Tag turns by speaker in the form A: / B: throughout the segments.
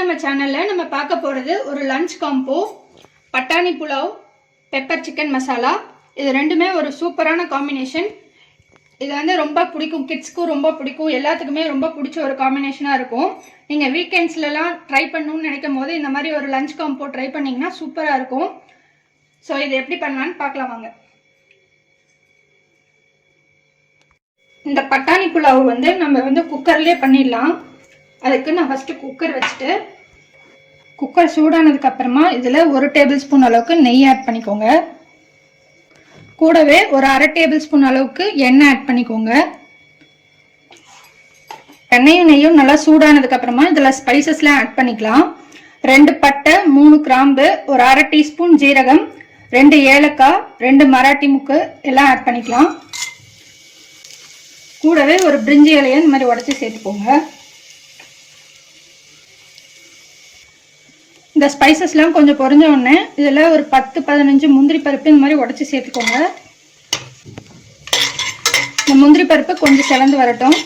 A: நம்ம சேனல்ல நம்ம பார்க்க போறது ஒரு லஞ்ச் காம்போ பட்டாணி புலாவ் பெப்பர் சிக்கன் மசாலா. இது ரெண்டுமே ஒரு சூப்பரான காம்பினேஷன். இது வந்து ரொம்ப பிடிக்கும், கிட்ஸ்க்கும் ரொம்ப பிடிக்கும், எல்லாத்துக்குமே ரொம்ப பிடிச்ச ஒரு காம்பினேஷனாக இருக்கும். நீங்கள் வீக்கெண்ட்ஸ்லலாம் ட்ரை பண்ணணும்னு நினைக்கும் போது இந்த மாதிரி ஒரு லஞ்ச் காம்போ ட்ரை பண்ணிங்கன்னா சூப்பராக இருக்கும். ஸோ இது எப்படி பண்ணலான்னு பார்க்கலாம் வாங்க. இந்த பட்டாணி புலாவ் வந்து நம்ம வந்து குக்கர்லேயே பண்ணிடலாம். அதுக்கு நான் ஃபஸ்ட்டு குக்கர் வச்சுட்டு குக்கர் சூடானதுக்கு அப்புறமா இதில் 1 டேபிள் ஸ்பூன் அளவுக்கு நெய் ஆட் பண்ணிக்கோங்க. கூடவே ஒரு 1/2 டேபிள் ஸ்பூன் அளவுக்கு எண்ணெய் ஆட் பண்ணிக்கோங்க. எண்ணெயும் நெய்யும் நல்லா சூடானதுக்கு அப்புறமா இதில் ஸ்பைசஸ்லாம் ஆட் பண்ணிக்கலாம். 2 பட்டை, 3 கிராம்பு, ஒரு 1/2 டீஸ்பூன் ஜீரகம், 2 ஏலக்காய், 2 மராட்டி முக்கு எல்லாம் ஆட் பண்ணிக்கலாம். கூடவே ஒரு பிரிஞ்சி இலையை இந்த மாதிரி உடச்சி சேர்த்துக்கோங்க. இந்த ஸ்பைசஸ்லாம் கொஞ்சம் பொரிஞ்ச உடனே இதில் ஒரு 10-15 முந்திரி பருப்பு இந்த மாதிரி உடச்சி சேர்த்துக்கோங்க. இந்த முந்திரி பருப்பு கொஞ்சம் செவந்து வரட்டும்.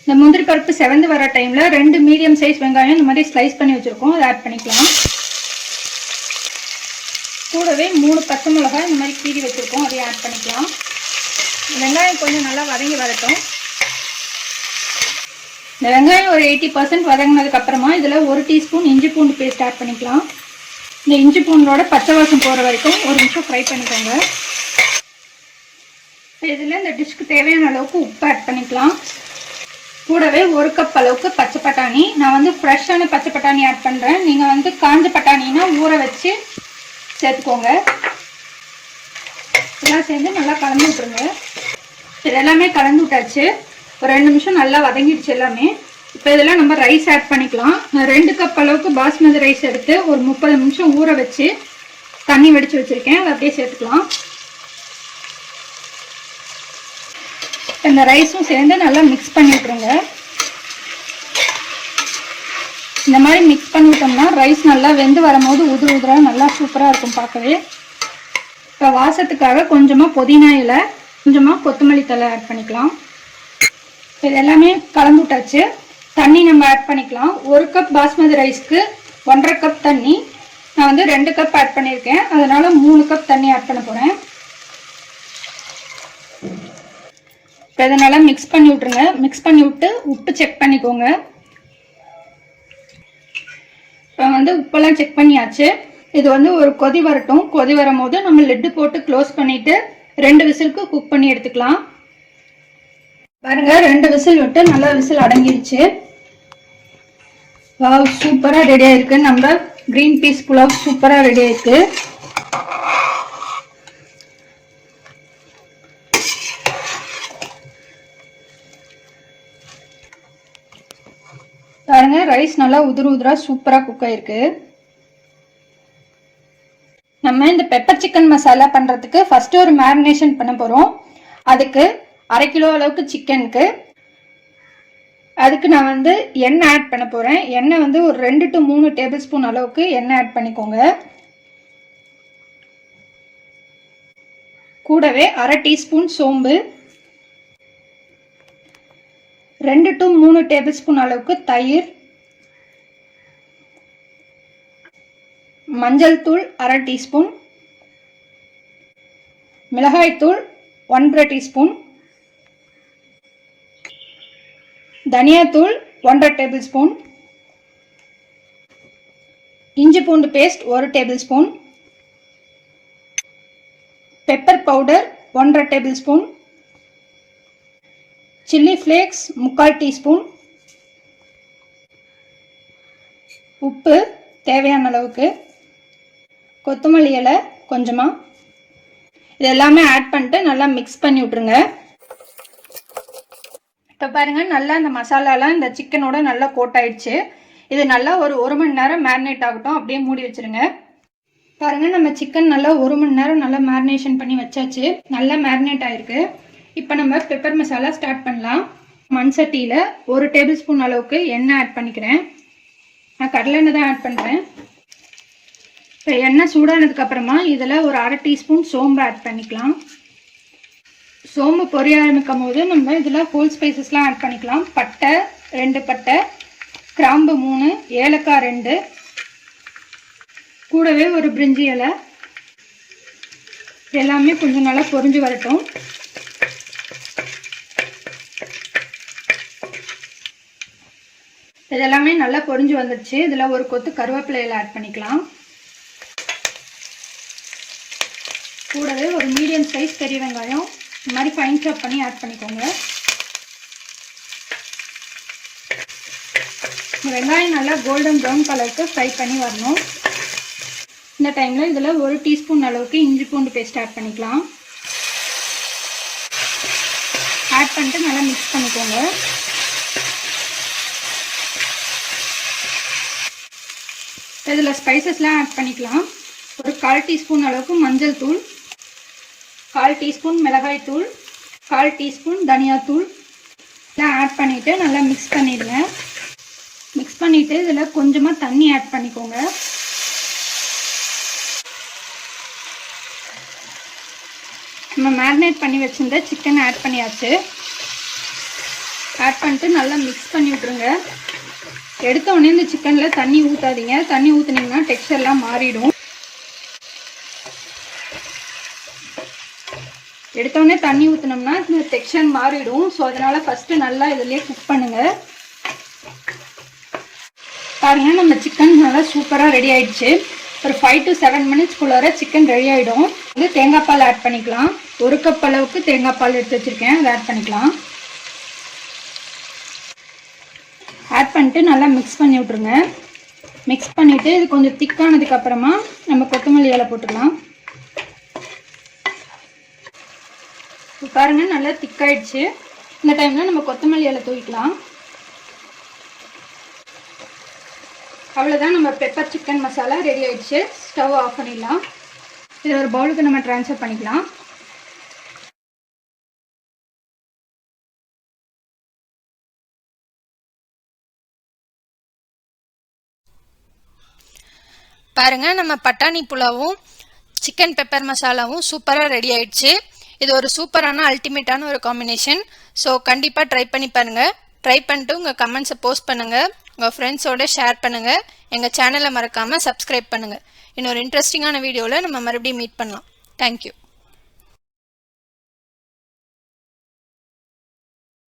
A: இந்த முந்திரி பருப்பு செவந்து வர டைமில் 2 மீடியம் சைஸ் வெங்காயம் இந்த மாதிரி ஸ்லைஸ் பண்ணி வச்சுருக்கோம், அதை ஆட் பண்ணிக்கலாம். கூடவே 3 பச்சை மிளகாய் இந்த மாதிரி கீறி வச்சுருக்கோம், அதையும் ஆட் பண்ணிக்கலாம். வெங்காயம் கொஞ்சம் நல்லா வதங்கி வரட்டும். இந்த வெங்காயம் ஒரு 80% வதங்கினதுக்கு அப்புறமா இதில் 1 டீஸ்பூன் இஞ்சி பூண்டு பேஸ்ட் ஆட் பண்ணிக்கலாம். இந்த இஞ்சி பூண்டோட பச்சை வாசம் போகிற வரைக்கும் ஒரு நிமிஷம் ஃப்ரை பண்ணிக்கோங்க. இதில் இந்த டிஷ்க்கு தேவையான அளவுக்கு உப்பு ஆட் பண்ணிக்கலாம். கூடவே 1 கப் அளவுக்கு பச்சை பட்டாணி, நான் வந்து ஃப்ரெஷ்ஷான பச்சை பட்டாணி ஆட் பண்ணுறேன். நீங்கள் வந்து காஞ்ச பட்டாணினா ஊற வச்சு சேர்த்துக்கோங்க. இதெல்லாம் சேர்ந்து நல்லா கலந்து விட்டுருங்க. இது எல்லாமே கலந்து விட்டாச்சு. ஒரு 2 நிமிஷம் நல்லா வதங்கிடுச்சு எல்லாமே. இப்போ இதெல்லாம் நம்ம ரைஸ் ஆட் பண்ணிக்கலாம். நான் 2 கப் அளவுக்கு பாஸ்மதி ரைஸ் எடுத்து ஒரு 30 நிமிஷம் ஊற வச்சு தண்ணி வடித்து வச்சுருக்கேன், அதை அப்படியே சேர்த்துக்கலாம். இந்த ரைஸும் சேர்ந்து நல்லா மிக்ஸ் பண்ணி விட்டுருங்க. இந்த மாதிரி மிக்ஸ் பண்ணி விட்டோம்னா ரைஸ் நல்லா வெந்து வரும்போது உதிர உதிரா நல்லா சூப்பராக இருக்கும் பார்க்கவே. இப்போ வாசத்துக்காக கொஞ்சமாக புதினா இலை, கொஞ்சமாக கொத்தமல்லி தழை ஆட் பண்ணிக்கலாம். இது எல்லாமே கலந்து விட்டாச்சு. தண்ணி நம்ம ஆட் பண்ணிக்கலாம். 1 கப் பாஸ்மதி ரைஸ்க்கு 1.5 கப் தண்ணி. நான் வந்து 2 கப் ஆட் பண்ணியிருக்கேன், அதனால 3 கப் தண்ணி ஆட் பண்ண போகிறேன். இப்போ இதை நல்லா மிக்ஸ் பண்ணி விட்ருங்க. மிக்ஸ் பண்ணி விட்டு உப்பு செக் பண்ணிக்கோங்க. இப்போ வந்து உப்பெல்லாம் செக் பண்ணியாச்சு. இது வந்து ஒரு கொதி வரட்டும். கொதி வரும் போது நம்ம லிட்டு போட்டு க்ளோஸ் பண்ணிவிட்டு 2 விசிலுக்கு குக் பண்ணி எடுத்துக்கலாம். பாருங்க, 2 விசில் விட்டு நல்லா விசில் அடங்கிடுச்சு. வாவ், சூப்பராக ரெடி ஆயிருக்கு. நம்ம கிரீன் பீஸ் புலாவ் சூப்பராக ரெடி ஆயிருக்கு. பாருங்க, ரைஸ் நல்லா உதிரா சூப்பராக குக் ஆயிருக்கு. நம்ம இந்த பெப்பர் சிக்கன் மசாலா பண்றதுக்கு ஃபர்ஸ்ட் ஒரு மேரினேஷன் பண்ண போறோம். அதுக்கு 1/2 கிலோ அளவுக்கு சிக்கனுக்கு அதுக்கு நான் வந்து எண்ணெய் ஆட் பண்ண போறேன். எண்ணெய் வந்து ஒரு 2 to 3 டேபிள் ஸ்பூன் அளவுக்கு எண்ணெய் ஆட் பண்ணிக்கோங்க. கூடவே 1/2 டீஸ்பூன் சோம்பு, 2 to 3 டேபிள் ஸ்பூன் அளவுக்கு தயிர், மஞ்சள் தூள் 1/2 டீஸ்பூன், மிளகாய் தூள் 1/2 டீஸ்பூன், தனியாத்தூள் 1/2 டேபிள் ஸ்பூன், இஞ்சி பூண்டு paste 1 tablespoon, pepper powder 1/2 tablespoon, chilli flakes 3/4 teaspoon, உப்பு தேவையான அளவுக்கு, கொத்தமல்லி இலை கொஞ்சமாக. இது எல்லாமே ஆட் பண்ணிட்டு நல்லா மிக்ஸ் பண்ணி விட்ருங்க. இப்போ பாருங்க, நல்லா இந்த மசாலாலாம் இந்த சிக்கனோட நல்லா கோட் ஆயிடுச்சு. இது நல்லா ஒரு 1 மணி நேரம் மேரினேட் ஆகட்டும், அப்படியே மூடி வச்சிருங்க. பாருங்க, நம்ம சிக்கன் நல்லா 1 மணி நேரம் நல்லா மேரினேஷன் பண்ணி வச்சாச்சு. நல்லா மேரினேட் ஆயிருக்கு. இப்போ நம்ம பெப்பர் மசாலா ஸ்டார்ட் பண்ணலாம். மண் சட்டியில் 1 டேபிள் ஸ்பூன் அளவுக்கு எண்ணெய் ஆட் பண்ணிக்கிறேன். நான் கடலை எண்ணெய் தான் ஆட் பண்ணுறேன். இப்போ எண்ணெய் சூடானதுக்கு அப்புறமா இதில் ஒரு 1/2 டீஸ்பூன் சோம்பு ஆட் பண்ணிக்கலாம். சோம்பு பொரிய ஆரம்பிக்கும் போது நம்ம இதில் ஹோல் ஸ்பைசஸ்லாம் ஆட் பண்ணிக்கலாம். பட்டை, 2 பட்டை, கிராம்பு 3, ஏலக்காய் 2, கூடவே ஒரு பிரிஞ்சி இலை. எல்லாமே கொஞ்சம் நல்லா பொரிஞ்சு வரட்டும். இதெல்லாமே நல்லா பொரிஞ்சு வந்துடுச்சு. இதில் ஒரு கொத்து கருவேப்பிலை இலை ஆட் பண்ணிக்கலாம். கூடவே ஒரு மீடியம் சைஸ் பெரிய வெங்காயம் இந்த மாதிரி ஃபைன் சாப் பண்ணி ஆட் பண்ணிக்கோங்க. இந்த வெங்காயம் நல்லா கோல்டன் ப்ரௌன் கலருக்கு ஃப்ரை பண்ணி வரணும். இந்த டைமில் இதில் 1 டீஸ்பூன் அளவுக்கு இஞ்சி பூண்டு பேஸ்ட் ஆட் பண்ணிக்கலாம். ஆட் பண்ணிட்டு நல்லா மிக்ஸ் பண்ணிக்கோங்க. இதில் ஸ்பைசஸ்லாம் ஆட் பண்ணிக்கலாம். ஒரு 1/4 டீஸ்பூன் அளவுக்கு மஞ்சள் தூள், 1/4 டீஸ்பூன் மிளகாய் தூள், 1/4 டீஸ்பூன் தனியாத்தூள் எல்லாம் ஆட் பண்ணிவிட்டு நல்லா மிக்ஸ் பண்ணிடுங்க. மிக்ஸ் பண்ணிவிட்டு இதில் கொஞ்சமாக தண்ணி ஆட் பண்ணிக்கோங்க. நம்ம மேரினேட் பண்ணி வச்சுருந்த சிக்கன் ஆட் பண்ணியாச்சு. ஆட் பண்ணிட்டு நல்லா மிக்ஸ் பண்ணி விட்ருங்க. எடுத்த உடனே இந்த சிக்கனில் தண்ணி ஊற்றாதீங்க. தண்ணி ஊற்றுனீங்கன்னா டெக்ஸ்சர்லாம் மாறிடும். எடுத்தோடனே தண்ணி ஊற்றினோம்னா இந்த டெக்ஸ்சர் மாறிடும். ஸோ அதனால் ஃபஸ்ட்டு நல்லா இதுலேயே குக் பண்ணுங்கள். பாருங்கள், நம்ம சிக்கன் நல்லா சூப்பராக ரெடி ஆயிடுச்சு. ஒரு 5 to 7 மினிட்ஸ்க்குள்ளார சிக்கன் ரெடி ஆகிடும். இது தேங்காய் பால் ஆட் பண்ணிக்கலாம். 1 கப் அளவுக்கு தேங்காய் பால் எடுத்து வச்சுருக்கேன், அதை ஆட் பண்ணிக்கலாம். ஆட் பண்ணிட்டு நல்லா மிக்ஸ் பண்ணி விட்ருங்க. மிக்ஸ் பண்ணிவிட்டு இது கொஞ்சம் திக்கானதுக்கப்புறமா நம்ம கொத்தமல்லி இலை போட்டுக்கலாம். பாருங்கள், நல்லா திக்காயிடுச்சு. இந்த டைமில் நம்ம கொத்தமல்லி இலை தூக்கிக்கலாம். அவ்வளோதான், நம்ம பெப்பர் சிக்கன் மசாலா ரெடி ஆயிடுச்சு. ஸ்டவ் ஆஃப் பண்ணிடலாம். இதை ஒரு பவுலுக்கு நம்ம ட்ரான்ஸ்ஃபர் பண்ணிக்கலாம். பாருங்க, நம்ம பட்டாணி புலாவும் சிக்கன் பெப்பர் மசாலாவும் சூப்பராக ரெடி ஆயிடுச்சு. இது ஒரு சூப்பரான அல்டிமேட்டான ஒரு காம்பினேஷன். ஸோ கண்டிப்பாக ட்ரை பண்ணி பாருங்கள். ட்ரை பண்ணிட்டு உங்கள் கமெண்ட்ஸை போஸ்ட் பண்ணுங்கள். உங்கள் ஃப்ரெண்ட்ஸோட ஷேர் பண்ணுங்கள். எங்கள் சேனலை மறக்காமல் சப்ஸ்கிரைப் பண்ணுங்கள். இன்னொரு இன்ட்ரெஸ்டிங்கான வீடியோவில் நம்ம மறுபடியும் மீட் பண்ணலாம். தேங்க்யூ.